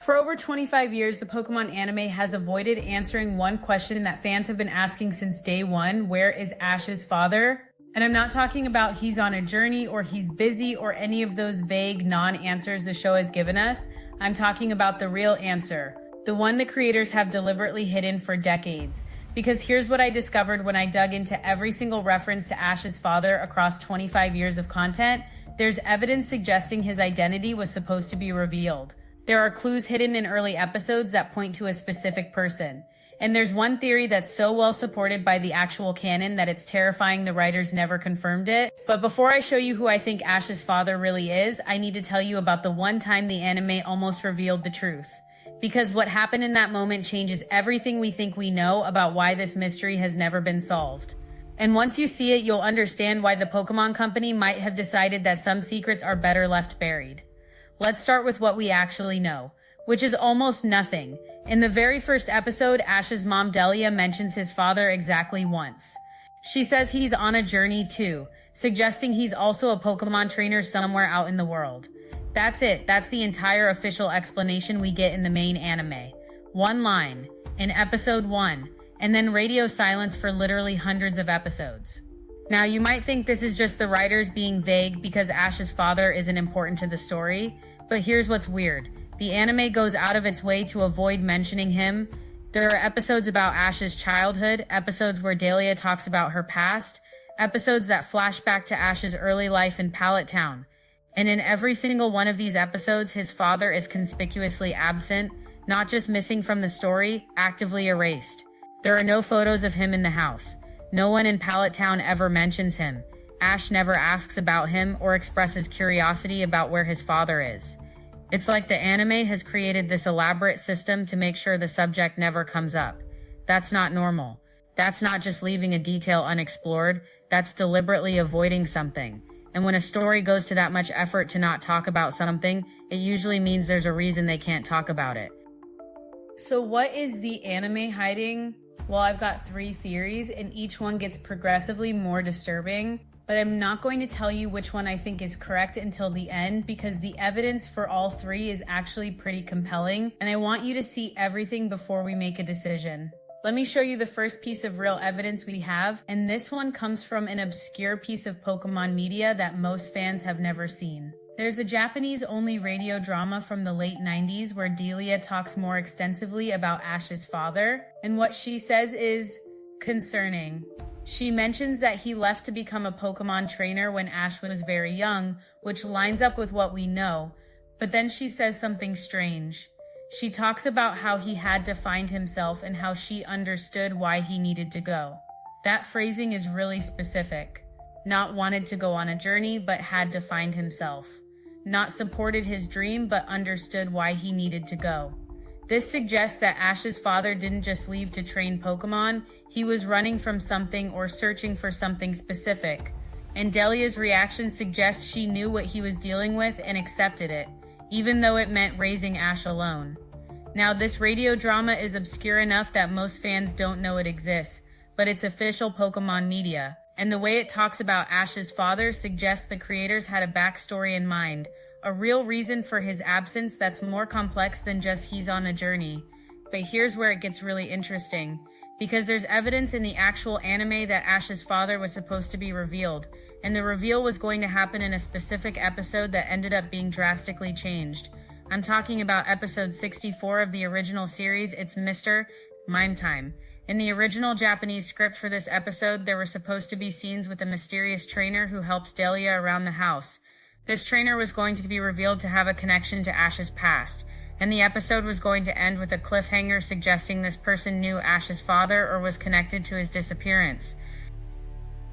For over 25 years, the Pokemon anime has avoided answering one question that fans have been asking since day one: where is Ash's father? And I'm not talking about he's on a journey or he's busy or any of those vague non-answers the show has given us. I'm talking about the real answer, the one the creators have deliberately hidden for decades. Because here's what I discovered when I dug into every single reference to Ash's father across 25 years of content. There's evidence suggesting his identity was supposed to be revealed. There are clues hidden in early episodes that point to a specific person. And there's one theory that's so well supported by the actual canon that it's terrifying the writers never confirmed it. But before I show you who I think Ash's father really is, I need to tell you about the one time the anime almost revealed the truth. Because what happened in that moment changes everything we think we know about why this mystery has never been solved. And once you see it, you'll understand why the Pokemon Company might have decided that some secrets are better left buried. Let's start with what we actually know, which is almost nothing. In the very first episode, Ash's mom Delia mentions his father exactly once. She says he's on a journey too, suggesting he's also a Pokemon trainer somewhere out in the world. That's it. That's the entire official explanation we get in the main anime. One line, in episode 1, and then radio silence for literally hundreds of episodes. Now, you might think this is just the writers being vague because Ash's father isn't important to the story, but here's what's weird. The anime goes out of its way to avoid mentioning him. There are episodes about Ash's childhood, episodes where Dahlia talks about her past, episodes that flash back to Ash's early life in Pallet Town. And in every single one of these episodes, his father is conspicuously absent, not just missing from the story, actively erased. There are no photos of him in the house. No one in Pallet Town ever mentions him. Ash never asks about him or expresses curiosity about where his father is. It's like the anime has created this elaborate system to make sure the subject never comes up. That's not normal. That's not just leaving a detail unexplored. That's deliberately avoiding something. And when a story goes to that much effort to not talk about something, it usually means there's a reason they can't talk about it. So what is the anime hiding? Well, I've got 3 theories, and each one gets progressively more disturbing. But I'm not going to tell you which one I think is correct until the end, because the evidence for all 3 is actually pretty compelling, and I want you to see everything before we make a decision. Let me show you the first piece of real evidence we have, and this one comes from an obscure piece of Pokemon media that most fans have never seen. There's a Japanese-only radio drama from the late 90s where Delia talks more extensively about Ash's father, and what she says is concerning. She mentions that he left to become a Pokemon trainer when Ash was very young, which lines up with what we know, but then she says something strange. She talks about how he had to find himself and how she understood why he needed to go. That phrasing is really specific. Not wanted to go on a journey, but had to find himself. Not supported his dream, but understood why he needed to go. This suggests that Ash's father didn't just leave to train Pokemon, he was running from something or searching for something specific. And Delia's reaction suggests she knew what he was dealing with and accepted it, even though it meant raising Ash alone. Now, this radio drama is obscure enough that most fans don't know it exists, but it's official Pokemon media. And the way it talks about Ash's father suggests the creators had a backstory in mind, a real reason for his absence that's more complex than just he's on a journey. But here's where it gets really interesting, because there's evidence in the actual anime that Ash's father was supposed to be revealed, and the reveal was going to happen in a specific episode that ended up being drastically changed. I'm talking about episode 64 of the original series. It's Mr. Mime Time. In the original Japanese script for this episode, there were supposed to be scenes with a mysterious trainer who helps Delia around the house. This trainer was going to be revealed to have a connection to Ash's past, and the episode was going to end with a cliffhanger suggesting this person knew Ash's father or was connected to his disappearance.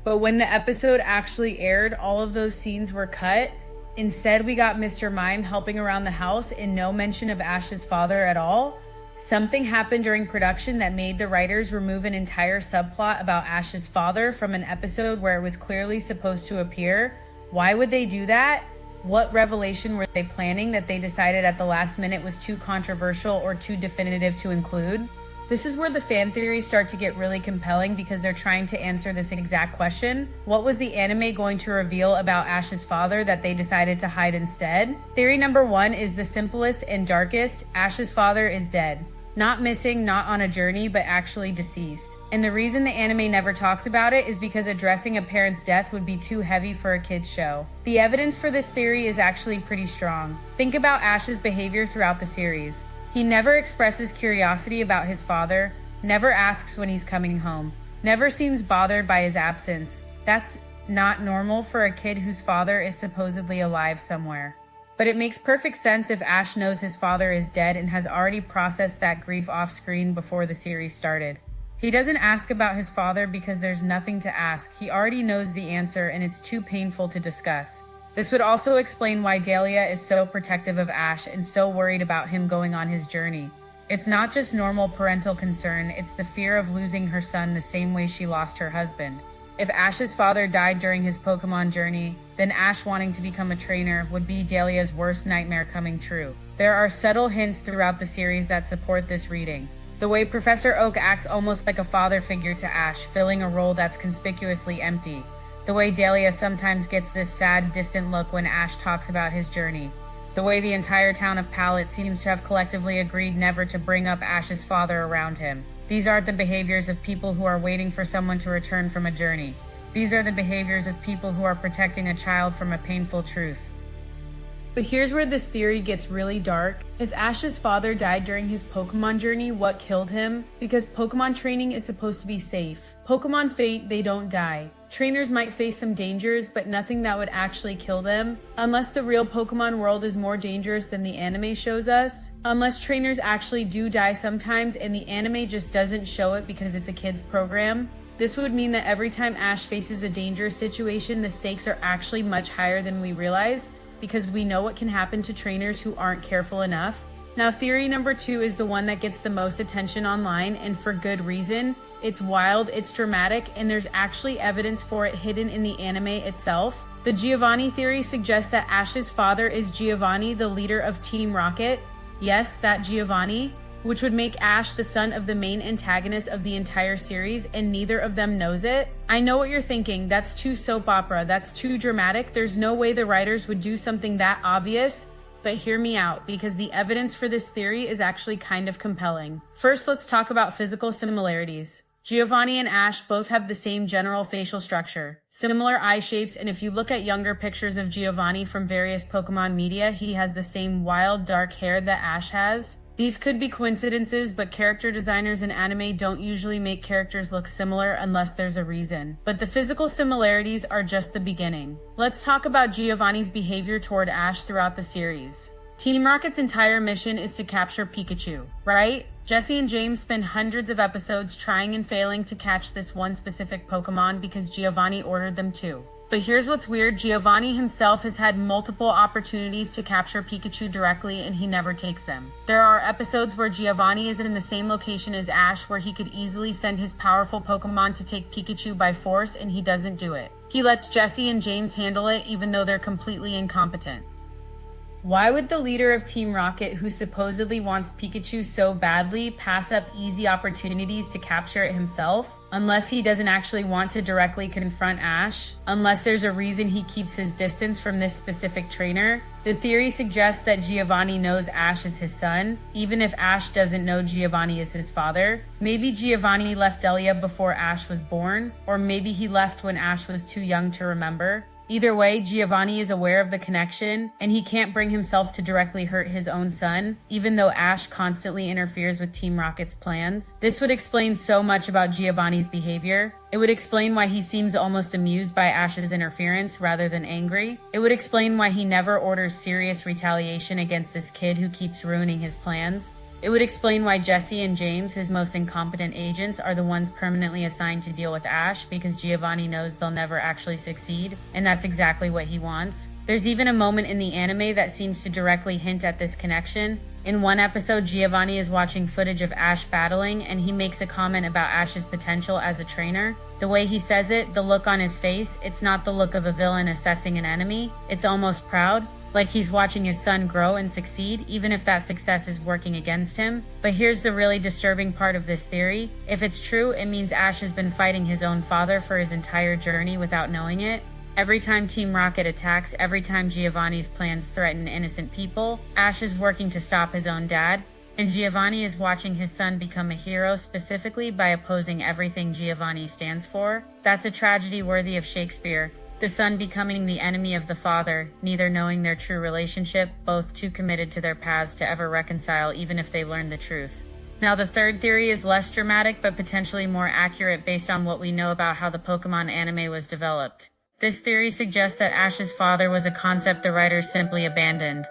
But when the episode actually aired, all of those scenes were cut. Instead, we got Mr. Mime helping around the house and no mention of Ash's father at all. Something happened during production that made the writers remove an entire subplot about Ash's father from an episode where it was clearly supposed to appear. Why would they do that? What revelation were they planning that they decided at the last minute was too controversial or too definitive to include? This is where the fan theories start to get really compelling because they're trying to answer this exact question. What was the anime going to reveal about Ash's father that they decided to hide instead? Theory number 1 is the simplest and darkest. Ash's father is dead. Not missing, not on a journey, but actually deceased. And the reason the anime never talks about it is because addressing a parent's death would be too heavy for a kid's show. The evidence for this theory is actually pretty strong. Think about Ash's behavior throughout the series. He never expresses curiosity about his father, never asks when he's coming home, never seems bothered by his absence. That's not normal for a kid whose father is supposedly alive somewhere. But it makes perfect sense if Ash knows his father is dead and has already processed that grief off screen before the series started. He doesn't ask about his father because there's nothing to ask. He already knows the answer and it's too painful to discuss. This would also explain why Dahlia is so protective of Ash and so worried about him going on his journey. It's not just normal parental concern, it's the fear of losing her son the same way she lost her husband. If Ash's father died during his Pokemon journey, then Ash wanting to become a trainer would be Dahlia's worst nightmare coming true. There are subtle hints throughout the series that support this reading. The way Professor Oak acts almost like a father figure to Ash, filling a role that's conspicuously empty. The way Dahlia sometimes gets this sad, distant look when Ash talks about his journey. The way the entire town of Pallet seems to have collectively agreed never to bring up Ash's father around him. These aren't the behaviors of people who are waiting for someone to return from a journey. These are the behaviors of people who are protecting a child from a painful truth. But here's where this theory gets really dark. If Ash's father died during his Pokemon journey, what killed him? Because Pokemon training is supposed to be safe. Pokemon faint, they don't die. Trainers might face some dangers, but nothing that would actually kill them. Unless the real Pokemon world is more dangerous than the anime shows us. Unless trainers actually do die sometimes and the anime just doesn't show it because it's a kid's program. This would mean that every time Ash faces a dangerous situation, the stakes are actually much higher than we realize, because we know what can happen to trainers who aren't careful enough. Now, theory number 2 is the one that gets the most attention online, and for good reason. It's wild, it's dramatic, and there's actually evidence for it hidden in the anime itself. The Giovanni theory suggests that Ash's father is Giovanni, the leader of Team Rocket. Yes, that Giovanni, which would make Ash the son of the main antagonist of the entire series, and neither of them knows it. I know what you're thinking, that's too soap opera, that's too dramatic, there's no way the writers would do something that obvious. But hear me out, because the evidence for this theory is actually kind of compelling. First, let's talk about physical similarities. Giovanni and Ash both have the same general facial structure, similar eye shapes, and if you look at younger pictures of Giovanni from various Pokemon media, he has the same wild dark hair that Ash has. These could be coincidences, but character designers in anime don't usually make characters look similar unless there's a reason. But the physical similarities are just the beginning. Let's talk about Giovanni's behavior toward Ash throughout the series. Team Rocket's entire mission is to capture Pikachu, right? Jesse and James spend hundreds of episodes trying and failing to catch this one specific Pokemon because Giovanni ordered them to. But here's what's weird, Giovanni himself has had multiple opportunities to capture Pikachu directly and he never takes them. There are episodes where Giovanni is in the same location as Ash where he could easily send his powerful Pokemon to take Pikachu by force and he doesn't do it. He lets Jesse and James handle it even though they're completely incompetent. Why would the leader of Team Rocket, who supposedly wants Pikachu so badly, pass up easy opportunities to capture it himself? Unless he doesn't actually want to directly confront Ash? Unless there's a reason he keeps his distance from this specific trainer? The theory suggests that Giovanni knows Ash is his son, even if Ash doesn't know Giovanni is his father. Maybe Giovanni left Delia before Ash was born, or maybe he left when Ash was too young to remember. Either way, Giovanni is aware of the connection, and he can't bring himself to directly hurt his own son, even though Ash constantly interferes with Team Rocket's plans. This would explain so much about Giovanni's behavior. It would explain why he seems almost amused by Ash's interference rather than angry. It would explain why he never orders serious retaliation against this kid who keeps ruining his plans. It would explain why Jesse and James, his most incompetent agents, are the ones permanently assigned to deal with Ash because Giovanni knows they'll never actually succeed, and that's exactly what he wants. There's even a moment in the anime that seems to directly hint at this connection. In one episode, Giovanni is watching footage of Ash battling, and he makes a comment about Ash's potential as a trainer. The way he says it, the look on his face, it's not the look of a villain assessing an enemy, it's almost proud. like he's watching his son grow and succeed, even if that success is working against him. But here's the really disturbing part of this theory. If it's true, it means Ash has been fighting his own father for his entire journey without knowing it. Every time Team Rocket attacks, every time Giovanni's plans threaten innocent people, Ash is working to stop his own dad. And Giovanni is watching his son become a hero specifically by opposing everything Giovanni stands for. That's a tragedy worthy of Shakespeare. The son becoming the enemy of the father, neither knowing their true relationship, both too committed to their paths to ever reconcile even if they learn the truth. Now the third theory is less dramatic but potentially more accurate based on what we know about how the Pokemon anime was developed. This theory suggests that Ash's father was a concept the writers simply abandoned.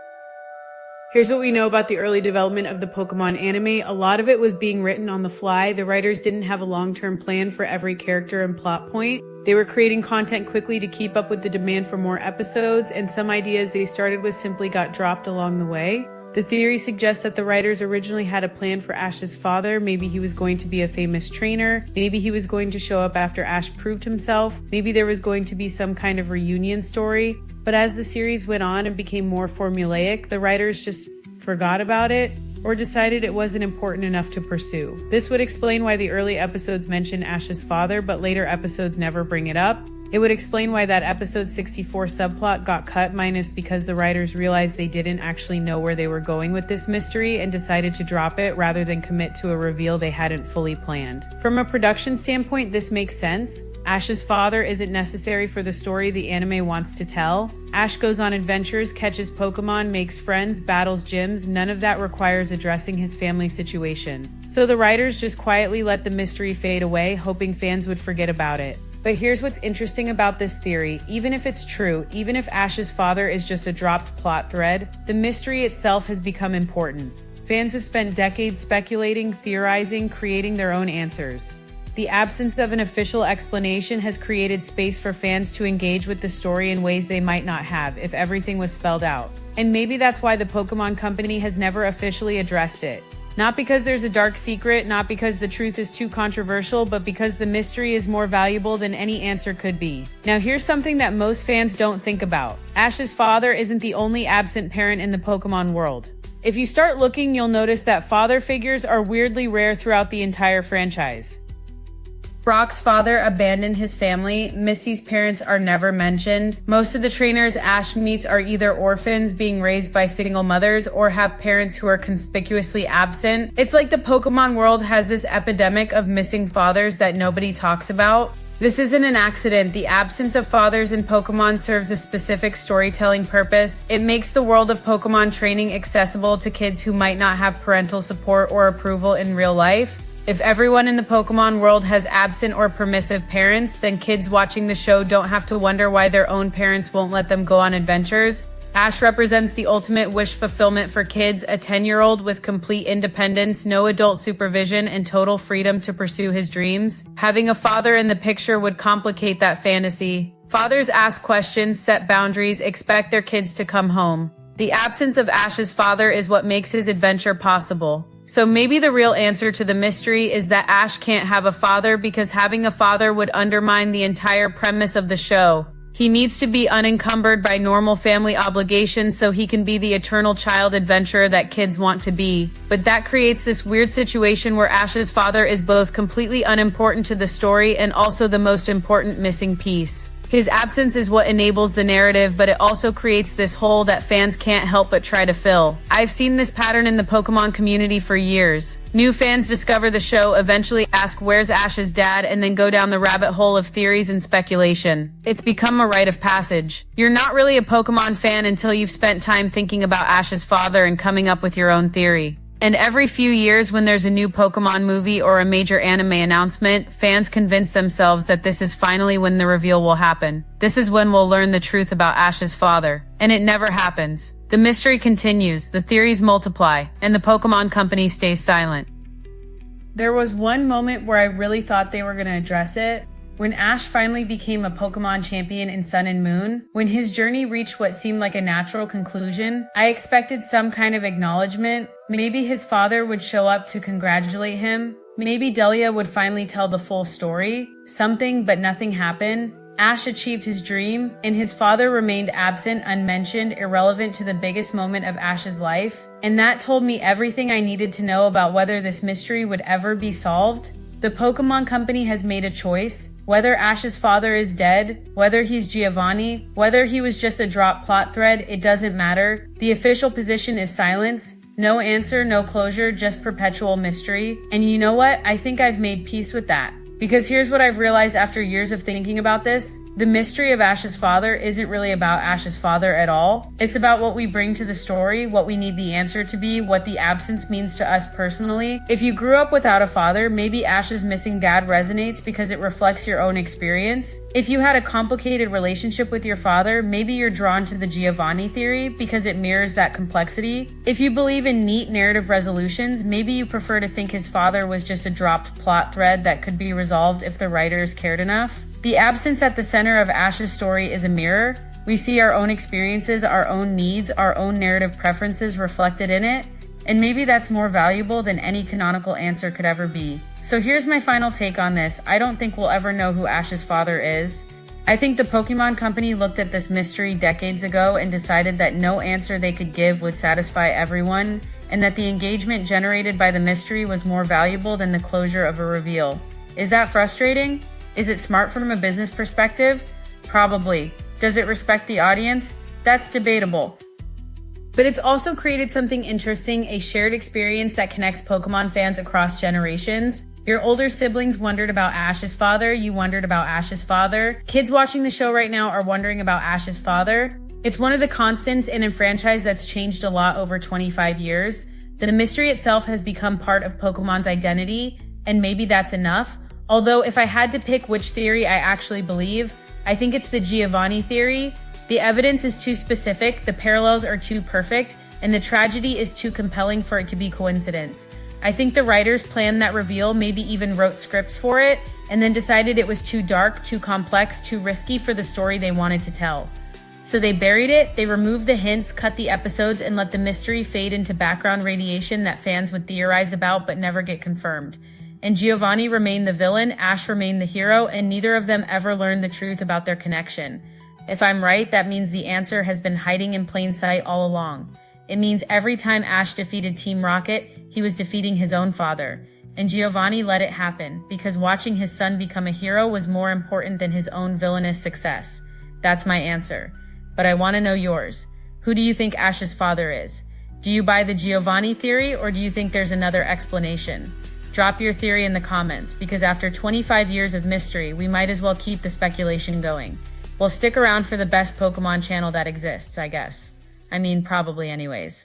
Here's what we know about the early development of the Pokemon anime. A lot of it was being written on the fly. The writers didn't have a long-term plan for every character and plot point. They were creating content quickly to keep up with the demand for more episodes, and some ideas they started with simply got dropped along the way. The theory suggests that the writers originally had a plan for Ash's father. Maybe he was going to be a famous trainer. Maybe he was going to show up after Ash proved himself. Maybe there was going to be some kind of reunion story. But as the series went on and became more formulaic, the writers just forgot about it or decided it wasn't important enough to pursue. This would explain why the early episodes mention Ash's father, but later episodes never bring it up. It would explain why that episode 64 subplot got cut, minus because the writers realized they didn't actually know where they were going with this mystery and decided to drop it rather than commit to a reveal they hadn't fully planned. From a production standpoint, this makes sense. Ash's father isn't necessary for the story the anime wants to tell. Ash goes on adventures, catches Pokemon, makes friends, battles gyms. None of that requires addressing his family situation. So the writers just quietly let the mystery fade away, hoping fans would forget about it. But here's what's interesting about this theory. Even if it's true, even if Ash's father is just a dropped plot thread, the mystery itself has become important. Fans have spent decades speculating, theorizing, creating their own answers. The absence of an official explanation has created space for fans to engage with the story in ways they might not have if everything was spelled out. And maybe that's why the Pokemon Company has never officially addressed it. Not because there's a dark secret, not because the truth is too controversial, but because the mystery is more valuable than any answer could be. Now here's something that most fans don't think about. Ash's father isn't the only absent parent in the Pokemon world. If you start looking, you'll notice that father figures are weirdly rare throughout the entire franchise. Brock's father abandoned his family. Missy's parents are never mentioned. Most of the trainers Ash meets are either orphans being raised by single mothers or have parents who are conspicuously absent. It's like the Pokemon world has this epidemic of missing fathers that nobody talks about. This isn't an accident. The absence of fathers in Pokemon serves a specific storytelling purpose. It makes the world of Pokemon training accessible to kids who might not have parental support or approval in real life. If everyone in the Pokemon world has absent or permissive parents, then kids watching the show don't have to wonder why their own parents won't let them go on adventures. Ash represents the ultimate wish fulfillment for kids, a 10-year-old with complete independence, no adult supervision, and total freedom to pursue his dreams. Having a father in the picture would complicate that fantasy. Fathers ask questions, set boundaries, expect their kids to come home. The absence of Ash's father is what makes his adventure possible. So maybe the real answer to the mystery is that Ash can't have a father because having a father would undermine the entire premise of the show. He needs to be unencumbered by normal family obligations so he can be the eternal child adventurer that kids want to be. But that creates this weird situation where Ash's father is both completely unimportant to the story and also the most important missing piece. His absence is what enables the narrative, but it also creates this hole that fans can't help but try to fill. I've seen this pattern in the Pokemon community for years. New fans discover the show, eventually ask where's Ash's dad, and then go down the rabbit hole of theories and speculation. It's become a rite of passage. You're not really a Pokemon fan until you've spent time thinking about Ash's father and coming up with your own theory. And every few years when there's a new Pokemon movie or a major anime announcement, fans convince themselves that this is finally when the reveal will happen. This is when we'll learn the truth about Ash's father. And it never happens. The mystery continues, the theories multiply, and the Pokemon Company stays silent. There was one moment where I really thought they were going to address it. When Ash finally became a Pokemon champion in Sun and Moon, when his journey reached what seemed like a natural conclusion, I expected some kind of acknowledgement. Maybe his father would show up to congratulate him. Maybe Delia would finally tell the full story. Something, but nothing happened. Ash achieved his dream, and his father remained absent, unmentioned, irrelevant to the biggest moment of Ash's life. And that told me everything I needed to know about whether this mystery would ever be solved. The Pokemon Company has made a choice. Whether Ash's father is dead, whether he's Giovanni, whether he was just a drop plot thread, it doesn't matter. The official position is silence. No answer, no closure, just perpetual mystery. And you know what? I think I've made peace with that. Because here's what I've realized after years of thinking about this. The mystery of Ash's father isn't really about Ash's father at all. It's about what we bring to the story, what we need the answer to be, what the absence means to us personally. If you grew up without a father, maybe Ash's missing dad resonates because it reflects your own experience. If you had a complicated relationship with your father, maybe you're drawn to the Giovanni theory because it mirrors that complexity. If you believe in neat narrative resolutions, maybe you prefer to think his father was just a dropped plot thread that could be resolved if the writers cared enough. The absence at the center of Ash's story is a mirror. We see our own experiences, our own needs, our own narrative preferences reflected in it, and maybe that's more valuable than any canonical answer could ever be. So here's my final take on this. I don't think we'll ever know who Ash's father is. I think the Pokemon Company looked at this mystery decades ago and decided that no answer they could give would satisfy everyone, and that the engagement generated by the mystery was more valuable than the closure of a reveal. Is that frustrating? Is it smart from a business perspective? Probably. Does it respect the audience? That's debatable. But it's also created something interesting, a shared experience that connects Pokemon fans across generations. Your older siblings wondered about Ash's father, you wondered about Ash's father. Kids watching the show right now are wondering about Ash's father. It's one of the constants in a franchise that's changed a lot over 25 years. The mystery itself has become part of Pokemon's identity, and maybe that's enough. Although if I had to pick which theory I actually believe, I think it's the Giovanni theory. The evidence is too specific, the parallels are too perfect, and the tragedy is too compelling for it to be coincidence. I think the writers planned that reveal, maybe even wrote scripts for it, and then decided it was too dark, too complex, too risky for the story they wanted to tell. So they buried it, they removed the hints, cut the episodes, and let the mystery fade into background radiation that fans would theorize about but never get confirmed. And Giovanni remained the villain, Ash remained the hero, and neither of them ever learned the truth about their connection. If I'm right, that means the answer has been hiding in plain sight all along. It means every time Ash defeated Team Rocket, he was defeating his own father. And Giovanni let it happen, because watching his son become a hero was more important than his own villainous success. That's my answer. But I want to know yours. Who do you think Ash's father is? Do you buy the Giovanni theory, or do you think there's another explanation? Drop your theory in the comments, because after 25 years of mystery, we might as well keep the speculation going. We'll stick around for the best Pokemon channel that exists, I guess. I mean, probably anyways.